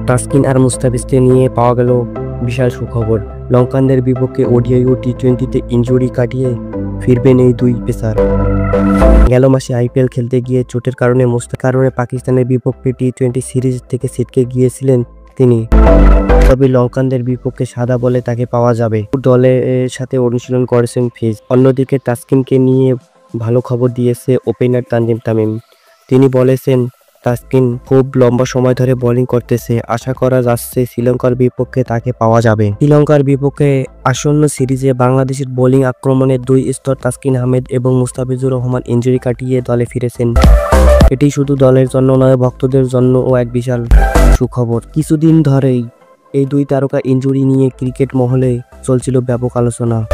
তাসকিন আর মুস্তাফিজকে নিয়ে পাওয়া গেল বিশাল সুখবর। লঙ্কানদের বিপক্ষে ওডিআই ও টি-20তে ইনজুরি কাটিয়ে ফিরবেন এই দুই পেসার। গেল মাসে আইপিএল খেলতে গিয়ে চোটের কারণে পাকিস্তানের বিপক্ষে টি-20 সিরিজ থেকে ছিটকে গিয়েছিলেন তিনি। তবে লঙ্কানদের বিপক্ষে সাদা বলে তাকে পাওয়া যাবে। দলের সাথে অনুশীলন করেছেন ফিজ। অন্যদিকে তাসকিনকে নিয়ে ভালো খবর দিয়েছে ওপেনার তানজিম তামিম। তিনি বলেছেন, তাসকিন খুব লম্বা সময় ধরে বোলিং করতেছে, আশা করা যাচ্ছে শ্রীলঙ্কার বিপক্ষে তাকে পাওয়া যাবে। শ্রীলঙ্কার বিপক্ষে আসন্ন সিরিজে বাংলাদেশের বোলিং আক্রমণের দুই স্তর তাসকিন আহমেদ এবং মুস্তাফিজুর রহমান ইনজুরি কাটিয়ে দলে ফিরেছেন। এটি শুধু দলের জন্য নয়, ভক্তদের জন্যও এক বিশাল সুখবর। কিছুদিন ধরেই এই দুই তারকা ইনজুরি নিয়ে ক্রিকেট মহলে চলছিল ব্যাপক আলোচনা।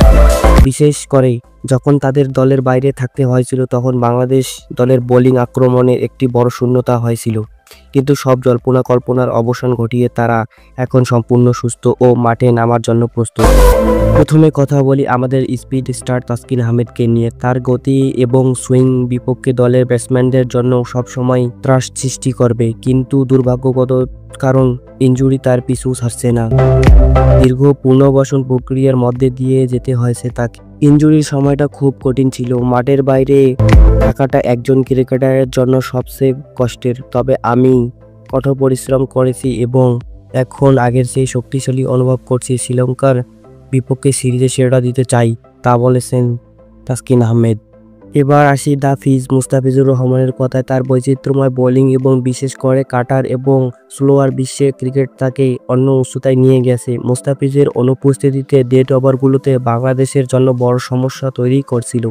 বিশেষ করে যখন তাদের দলের বাইরে থাকতে হয়েছিল, তখন বাংলাদেশ দলের বোলিং আক্রমণের একটি বড় শূন্যতা হয়েছিল। কিন্তু সব জল্পনা কল্পনার অবসান ঘটিয়ে তারা এখন সম্পূর্ণ সুস্থ ও মাঠে নামার জন্য প্রস্তুত। প্রথমে কথা বলি আমাদের স্পিড স্টার তাসকিন আহমেদকে নিয়ে। তার গতি এবং সুইং বিপক্ষে দলের ব্যাটসম্যানদের জন্য সবসময় ত্রাস সৃষ্টি করবে, কিন্তু দুর্ভাগ্যগত কারণ ইনজুরি তার পিছু ছাড়ছে না। দীর্ঘ পুনর্বাসন প্রক্রিয়ার মধ্যে দিয়ে যেতে হয়েছে তাকে। ইনজুরির সময়টা খুব কঠিন ছিল। মাঠের বাইরে থাকাটা একজন ক্রিকেটারের জন্য সবচেয়ে কষ্টের। তবে আমি কঠোর পরিশ্রম করেছি এবং এখন আগের চেয়ে শক্তিশালী অনুভব করছি। শ্রীলঙ্কার বিপক্ষে সিরিজে সেরা দিতে চাই, তা বলেছেন তাসকিন আহমেদ। এবার আসি দ্য ফিজ মুস্তাফিজুর রহমানের কথায়। তার বৈচিত্র্যময় বোলিং এবং বিশেষ করে কাটার এবং স্লোয়ার বিশ্বে ক্রিকেট তাকে অন্য উচ্চতায় নিয়ে গেছে। মুস্তাফিজের অনুপস্থিতিতে ডেড ওভারগুলোতে বাংলাদেশের জন্য বড় সমস্যা তৈরি করছিল।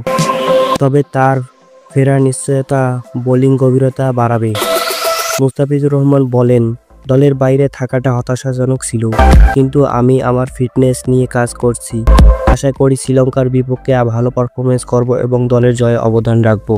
তবে তার ফেরার নিশ্চয়তা বোলিং গভীরতা বাড়াবে। মুস্তাফিজুর রহমান বলেন, দলের বাইরে থাকাটা হতাশাজনক ছিল, কিন্তু আমি আমার ফিটনেস নিয়ে কাজ করছি। আশা করি শ্রীলঙ্কার বিপক্ষে ভালো পারফরমেন্স করব এবং দলের জয়ে অবদান রাখব।